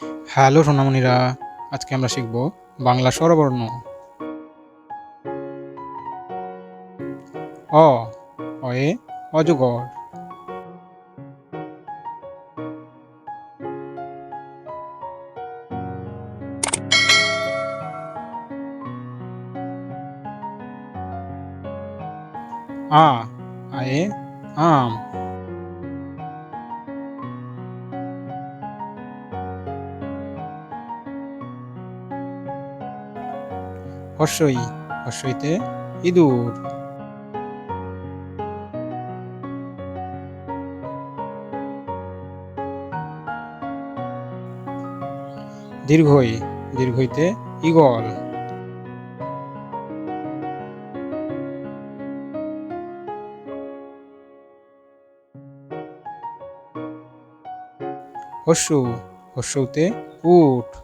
Hello সোনামণিরা, আজকে আমরা শিখব বাংলা স্বরবর্ণ। অ, অয়ে অজগর। আ, আয়ে আম। হর্ষই, হর্ষইতে ইঁদুর। দীর্ঘই, দীর্ঘইতে ঈগল। হর্ষু, হর্ষউতে উট।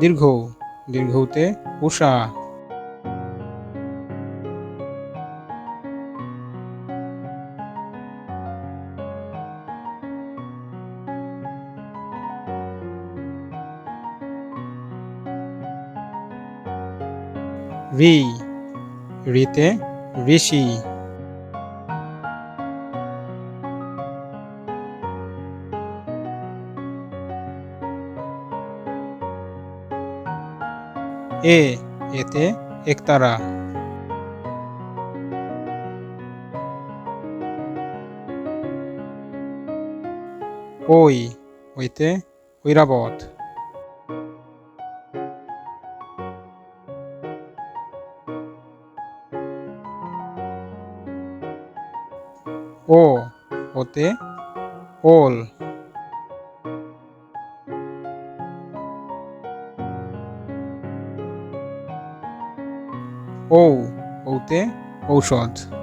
দীর্ঘ, দীর্ঘউতে উষা। রি, রিতে ঋষি। এ, এতে একতারা। ওই, ওইতে ঐরাবত। ও, ওতে ওল। ঔ, ঔতে ঔষধ।